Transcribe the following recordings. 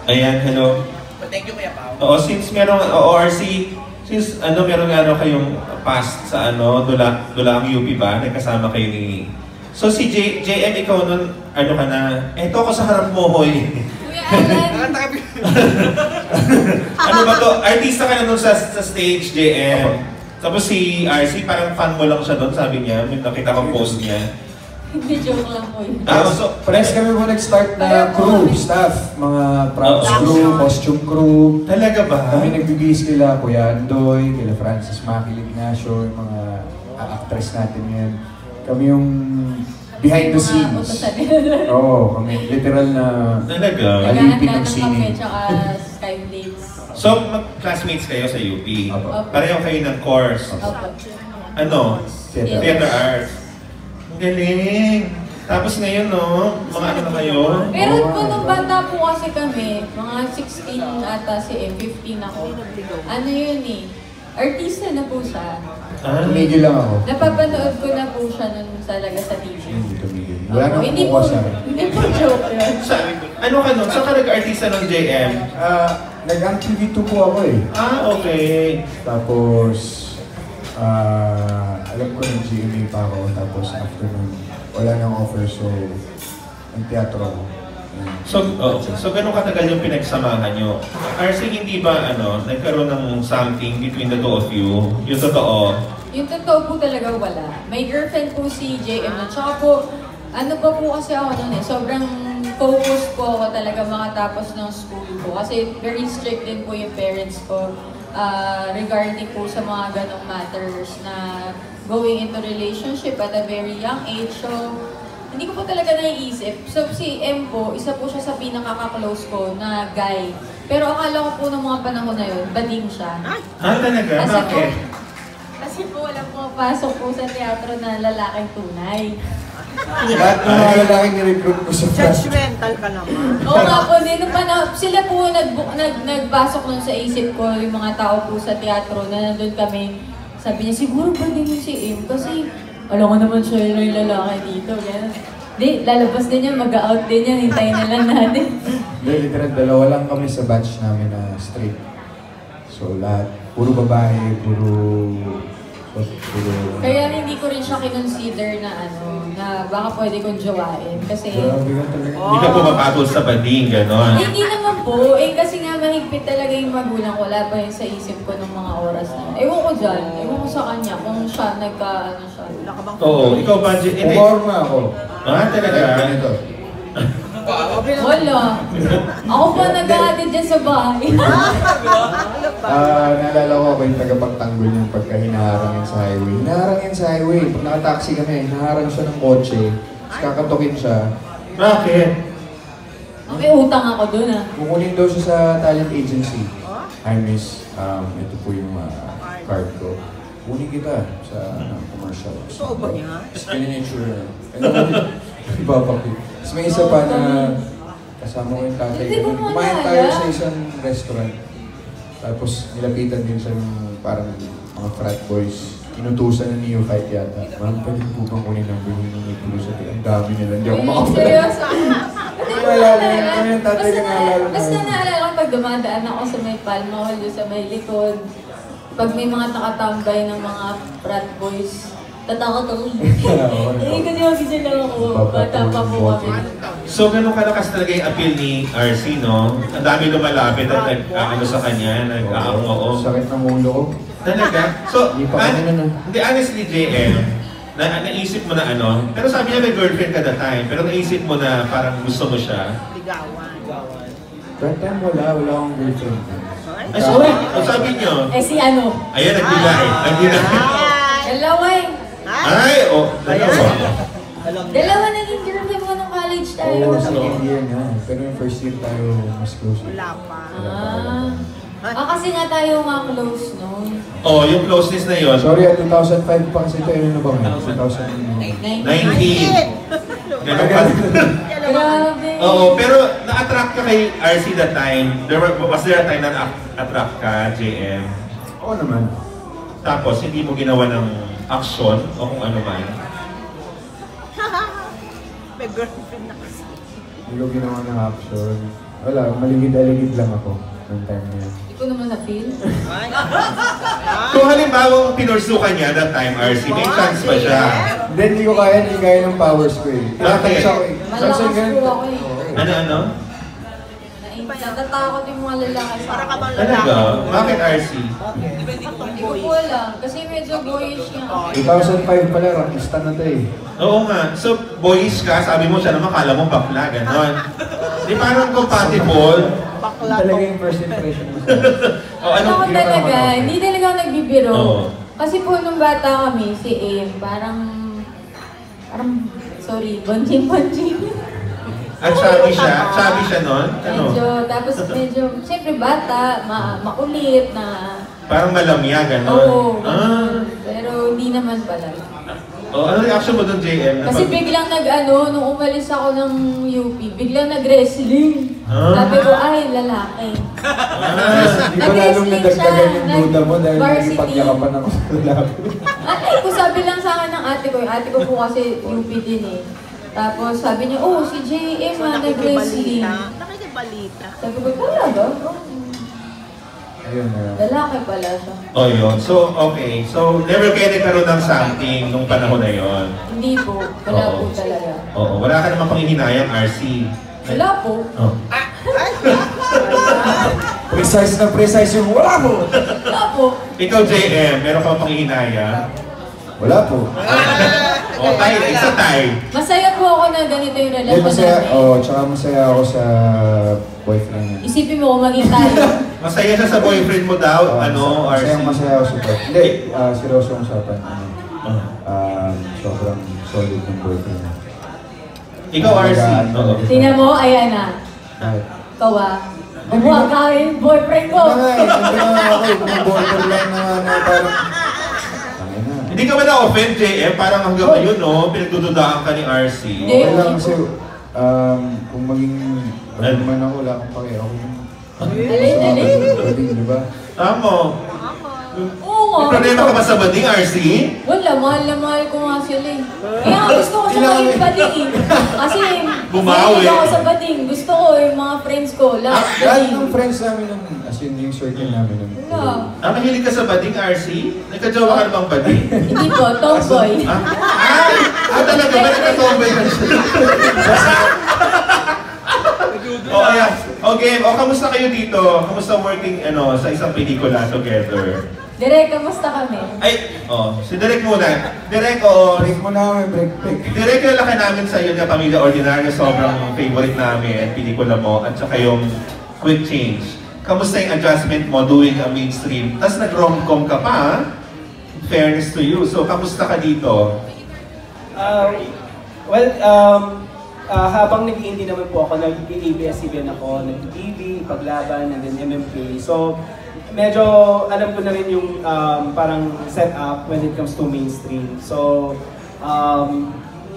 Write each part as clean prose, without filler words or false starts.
Ayan, hello. Thank you, Kuya Pao. Oo, since merong ORC, since merong kayong past sa Dulang UP ba? Nagkasama kayo ni... So si JM, ikaw nun, ka na? Eto ako sa harap mo, hoy. Kuya Alan! Ano ba to? Artista ka na nun sa stage, JM. Tapos si RC, parang fan mo lang siya doon, sabi niya. May nakita kong post niya. Hindi, joke lang po yun. So, parehas kami mo nag-start na crew, staff, mga props crew, costume crew. Talaga ba? Kami nagbibihis kila Kuya Andoy, kila Francis Maki Ignacio, yung mga actress natin ngayon. Kami yung behind the scenes. Oo, kami literal na alipin ng singing. Tsaka Skyblades. So, classmates kayo sa UP. Pareho kayo ng course. Ano? Theater arts. Ang galing! Tapos ngayon, no? Mga ano na kayo? Pero po nung bata po kasi kami, mga 16 ata si 15 ako. Ano yun eh? Artista na po siya. Tumigil lang ako. Napapanood ko na po siya nun talaga sa TV. Hindi tumigil. Wala nang kukuha sa akin. Hindi po joke yun. Ano ka nun? Saan ka nag-artista nun, JM? Nag-TV2 po ako eh. Okay. Tapos, alam ko ng GMA pa ako. Tapos after nun, wala nang offer. So, ang teatro ako. So ganun katagal yung pinagsamahan nyo? RC, hindi ba nagkaroon ng something between the two of you? Yung totoo? Yung totoo po talaga wala. May girlfriend po si JM na. Tsaka po, ano pa po kasi ako nun eh, sobrang focus po ako talaga makatapos ng school ko. Kasi very strict din po yung parents ko regarding po sa mga ganong matters na going into relationship at a very young age. So, hindi ko po talaga naiisip. So, si M po, isa po siya sa pinaka-close ko na guy. Pero akala ko po ng mga panahon na yun, bading siya. Talaga? Bakit? Kasi po walang pumapasok po sa teatro na lalaking tunay. Lahat ng mga lalaking ni-recruit ko sa Judgmental ka naman. Oo nga po, sila po nagbasok nun sa isip ko, yung mga tao po sa teatro na nandun kami. Sabi niya, siguro ba din yung si M? Kasi alam ko naman siya yung lalaki dito. Di, lalabas din yan, mag-out din yan, hintayin na lang natin. Hindi, literal, dalawa lang kami sa batch namin na straight. So lahat, puro babae, puro... Kaya hindi ko rin siya kinonsider na na baka pwede kong jowain. Kasi... Hindi ka pumapatol sa bading, gano'n? Hindi naman po. Kasi nga mahigpit talaga yung magulang ko. Wala pa yun sa isip ko ng mga oras na. Ewan ko dyan. Ewan ko sa kanya kung siya siya. Oo, ikaw ba? Puporma ako. Talaga? Ganito. Wala. Ako pa nag-aatid dyan sa bahay. Naalala ko ako yung tagapagtanggol yung pagka hinaharang yan sa highway. Hinaharang yan sa highway. Pag nakataxi kami, hinaharang siya ng kotse. Tapos kakatukin siya. Bakit? May utang ako dun Kukunin daw siya sa talent agency. Hi miss, ito po yung card ko. Kunin kita sa commercial. Totoo ba yan? Tapos ganyan yung sure. Ibabakit. Tapos may isa pa na kasama ko yung tatay. Kumain tayo sa isang restaurant. Tapos nilapitan din siya ng parang mga frat boys. Inutusan na neophyte yata. Ma'am, pwede po bang kunin ang bilhin ng nagtulosan? Ang dami nila, hindi ako makapala. Seryoso? Ano yung tatay ka naalala na? Basta naalala ko pag dumadaan ako sa may Palma Hall, sa may likod. Pag may mga nakatambay ng mga frat boys, tatakot ako. Kasi mag-isa lang ako. Bata pa po kami. So, ganun kalakas talaga yung appeal ni RC, no? Ang dami lumalapit at sa kanya, nag-oo. Sakit ng ulo ko. Talaga? So, hindi, honestly, JM, naisip mo na pero sabi niya may girlfriend ka that time, pero naisip mo na parang gusto mo siya? Ligawan. That time wala akong girlfriend. Ay, sorry, sabi niyo? Si Ayan, nagdila eh. Dalawa eh. Dalawa naging girlfriend mo nung college tayo. Oo, second year nga. Pero yung first year tayo mas close. Wala pa. Kasi nga tayo mga close noon. Yung closeness na yun. Sorry, 2005 pa kasi tayo na ba ngayon? 19. Grabe. Pero na-attract ka kay RC that time. Was there a time na na-attract ka, JM? Oo naman. Tapos, hindi mo ginawa ng action o kung ano man? May girlfriend na kasi. Hindi ko ginawa ng action. Wala, maligid-aligid lang ako ng time na yun. Hindi ko naman na-feel. Kung halimbawa pinursu ka niya that time, RC, may chance pa siya. Hindi ko kaya ng powers ko eh. Bakit? Malakas po ako eh. Ano? Natatakot yung mga lalaki sa akin. Talaga? Bakit RC? Hindi ko po alam. Kasi medyo boyish nga. 2005 pala, rockista na to eh. Oo nga. So, boyish ka, sabi mo siya naman, kala mo bakla, gano'n. Di parang compatible. Talaga yung first impression mo sa O ano? Ako talaga, hindi talaga ako nagbibiro. Oo. Kasi po nung bata kami, si Aim, sorry, bonjing-bonjing. At chubby siya nun? Ano? Medyo, siyempre bata, makulit na. Parang malamya, gano'n. Oo, Ah. pero hindi naman pala. Ano reaction mo dun, JM? Kasi biglang nung umalis ako ng UP, biglang nag-wrestling. Ah. Sabi ko, ay, lalaki. Hindi ko lalong nadagdagan yung duda mo dahil Varsity. nagipagyakapan ako sa lalaki. Ay, ko sabi lang sa akin ng ate ko. Yung ate ko po kasi UP din eh. Tapos sabi niya, oh, si JM nag-wrestling. Nakikibalita. Sabi ko, talaga? Ayun na. Lalaki pala siya. Oh, yun. So, okay. So, never kayo nagkaroon ng something nung panahon na yun? Hindi po. Wala Oo. po talaga. Oo. Wala ka namang panghihinayang, RC. Wala po. Oh. Precise yung wala po! Wala po. Ikaw, JM, meron ka bang panghihinayang? Wala po. O, tayo. Isa tayo. Masaya po ako na ganito yung Hindi, relasyon masaya, namin. tsaka masaya ako sa boyfriend niya. Isipin mo kung maging tayo. Masaya siya sa boyfriend mo daw, RC? Masaya ako sa boyfriend. Hindi, seryoso ang usapan. Oh. Sobrang solid ng boyfriend niya. Ikaw, RC. Oo. Tingnan mo, ayan na. Bakit? Kawa. Kumuha ka yung boyfriend ko. Hindi nga ako eh, kung borderline na parang... Tangin na. Hindi ka ba na-offend, JM? Parang hanggang ngayon, no? Pinagdududaan ka ni RC. Hindi. Okay lang kasi, kung maging man ako, wala akong pake. Alin? Di ba? Tama. Oo May nga. problema ka ba sa bading, RC? Wala, mahal na mahal ko nga sila eh. Kaya nga gusto ko siya maging bading eh. Kasi, Bumawi. hindi ako sa bading. Gusto ko yung mga friends ko, lahat Lahat bading. ng friends namin, as in yung circle namin. Wala. Mahilig ka sa bading, RC? Nagka-jowa ka na bang bading? Hindi po, tomboy. Talaga ba nagka-tomboy ka siya? Ayan. Okay, kamusta kayo dito? Kamusta working sa isang pelikula together? Direk, kamusta kami? Si Direk muna. Direk, Break mo na kami, break. Direk, yung laki namin sa iyo na Pamilya Ordinaryo, sobrang favorite namin, pelikula mo, at saka yung Quick Change. Kamusta yung adjustment mo doing a mainstream? Tapos nag-rom-com ka pa, ha? In fairness to you. So, kamusta ka dito? Habang nag-indie naman po ako, nag-ABS-CBN ako, nag-TV, Paglaban, and then MMK. So, medyo alam ko na rin yung parang setup when it comes to mainstream. So,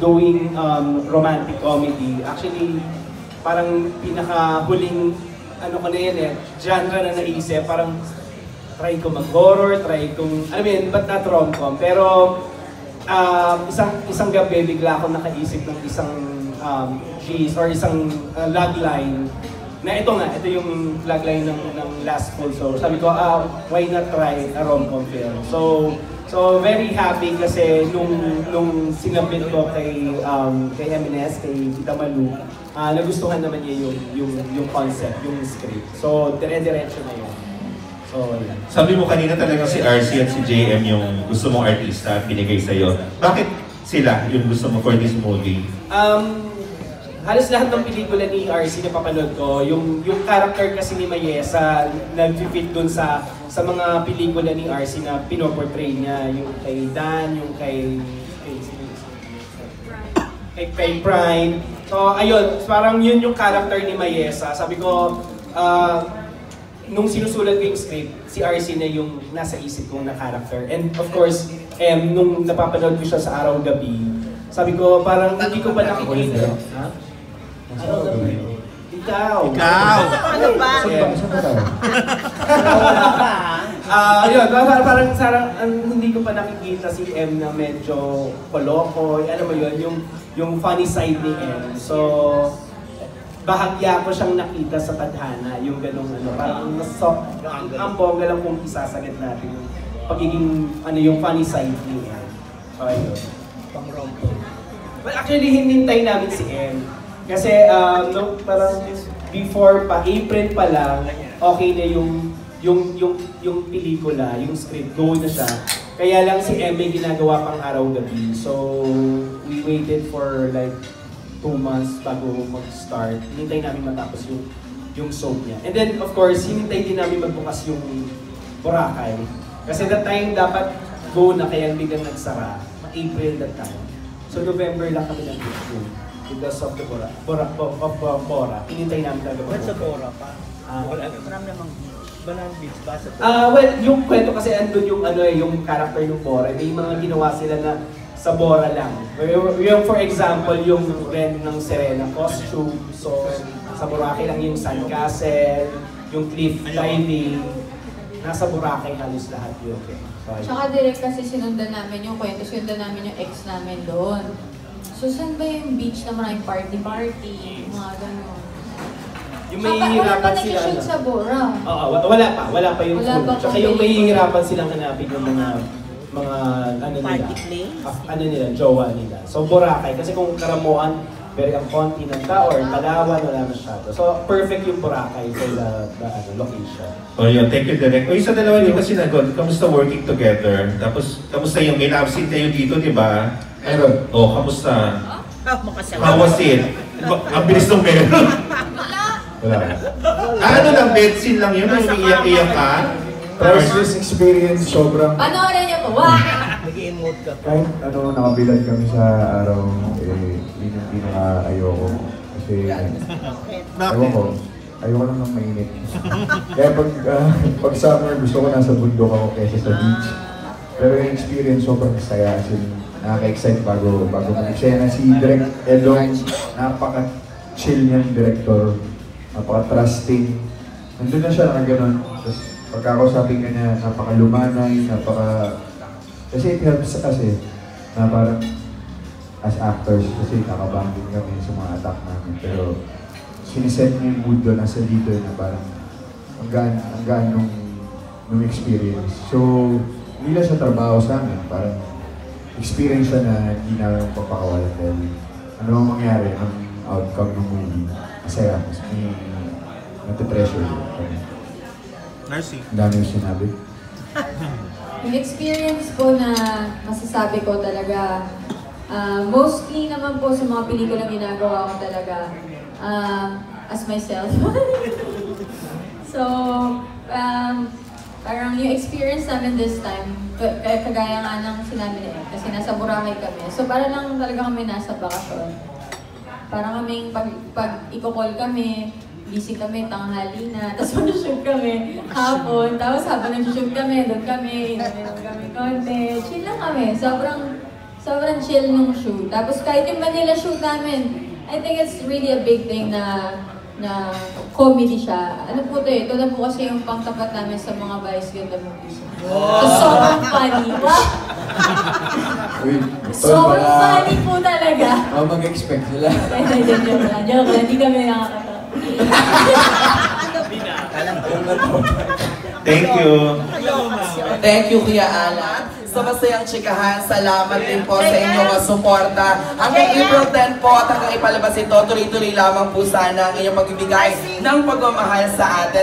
doing romantic comedy, actually, parang pinaka-huling ko na yan genre na naisip, parang try ko mag-horror, try kong, but not rom-com. Pero, isang gabi, bigla ako nakaisip ng isang cheese or isang logline na ito yung logline ng Last Full Soul. Sabi ko, why not try a rom-com film? So very happy kasi nung sinabit ko kay MNS, kay Tita Malu, nagustuhan naman niya yung concept, yung script. So dire-diretso na yun. So, yeah. Sabi mo kanina talaga si RC at si JM yung gusto mong artista at binigay sa'yo. Bakit sila yung gusto mo for this movie? Halos lahat ng pelikula ni RC na papanood ko, yung character kasi ni Mayesa nag-fit dun sa mga pelikula ni RC na pinoportray niya, yung kay Dan, yung kay Prime. So ayun, parang yun yung character ni Mayesa. Sabi ko, nung sinusulat ko yung script, si RC na yung nasa isip kong na character. And of course, nung napapanood ko siya sa araw-gabi, sabi ko parang hindi ko pa nakikita. Ha? Araw-gabi. Ikaw! Ano ba? Ayun, parang hindi ko pa nakikita si M na medyo koloko. Alam mo yun, yung funny side ni M. So, bahagya ko siyang nakita sa tadhana, yung ganong ano, parang ang bongga lang kung isasagad natin yung pagiging, yung funny side niya. So, ayun. But actually, hinintay namin si M. Kasi, parang before pa, April pa lang, okay na yung pelikula, yung script, go na siya. Kaya lang si M may ginagawa pang araw-gabi. So, we waited for like 2 months bago mag-start. Hinintay namin matapos yung soap niya. And then, of course, hinintay din namin magbukas yung Boracay. Kasi that time, dapat go na, kaya biglang nagsara. April that time. So, November lang kami nag-go. Because of the Bora. Hinintay namin talaga. Ba't sa Bora pa? Wala namang Banana Beach ba sa Bora? Well, yung kwento kasi andun yung yung character ng Bora. May mga ginawa sila na sa Bora lang. Yung for example, yung rent ng Serena costume. So, sa Boracay lang yung sandcastle, yung cliff diving. Nasa Boracay halos lahat yun. So, Tsaka direct kasi sinundan namin yung kwento, sinundan namin yung ex namin doon. So, saan ba yung beach na maraming party-party, mga gano'n? yung mahihirapan sila. Wala pa nag-shoot sa Bora. Oo, wala pa yung food. Tsaka yung mahihirapan silang hanapin yung mga nila, jowa nila. So Boracay, kasi kung Karamuan, very ang konti ng tao, or Palawan, wala masyado. So perfect yung Boracay for the location. Oh yun, thank you Direk. O sa dalawa niyo kasi nagod, kamusta working together? Tapos, kamusta yung may absent kayo dito, di ba? Meron. Oh, kamusta? Makasawa. How was it? Ang bilis nung meron. Wala. Ano lang, bed scene lang yun? Umiiyak-iyak ka? Priceless experience, sobrang... Panoorin niyo po, wah! Nag-i-emote ka. Kahit nakabilad kami sa araw, yun yung pinaka-ayoko. Kasi, ewan ko, ayoko lang ng mainit. Kaya pag summer, gusto ko nasa bundok ako kaysa sa beach. Pero yung experience, sobrang saya. As in, nakaka-excite bago mag-eksena. Si Direk Edong, napaka-chill niyang director. Napaka-trusting. Nandun na siya na gano'n. Tapos pagkakausapin ka niya, napaka-lumanay, Kasi it helps kasi na parang as actors, kasi nakabanding kami sa mga attack namin. Pero siniset niya yung mood doon, nasa dito na parang ang gaan nung experience. So, hindi lang sa trabaho sa amin, parang experience siya na hindi namin papakawalan dahil ano ang mangyari, ang outcome ng movie. Masaya, mas may nati-pressure. Narcy. Ang dami yung sinabi. Yung experience ko na masasabi ko talaga, mostly naman po sa mga pelikulang ginagawa ko talaga, as myself. So, parang yung experience namin this time, kagaya nga ng sinabi nila, kasi nasa Boracay kami. So, para lang talaga kami nasa bakasyon. Parang kaming pag i-call kami, gising kami, tanghali na, tapos mag-shoot kami hapon, tapos habang nag-shoot kami, doon kami, inom kami konti, chill lang kami, sobrang chill nung shoot. Tapos kahit yung Manila shoot namin, I think it's really a big thing na comedy siya. Ano po ito na po kasi yung pangtapat namin sa mga Vice Ganda movies. So, sobrang funny. Sobrang funny po talaga. Mag-expect sila. Joke lang, hindi kami nakakatawa. Thank you. Thank you, Kuya Alan. Sa masayang chikahan, salamat din po sa inyong suporta. Hanggang April 10 po at hanggang ipalabas ito, tuloy-tuloy lamang po sana ang inyong pagbibigay ng pagmamahal sa atin.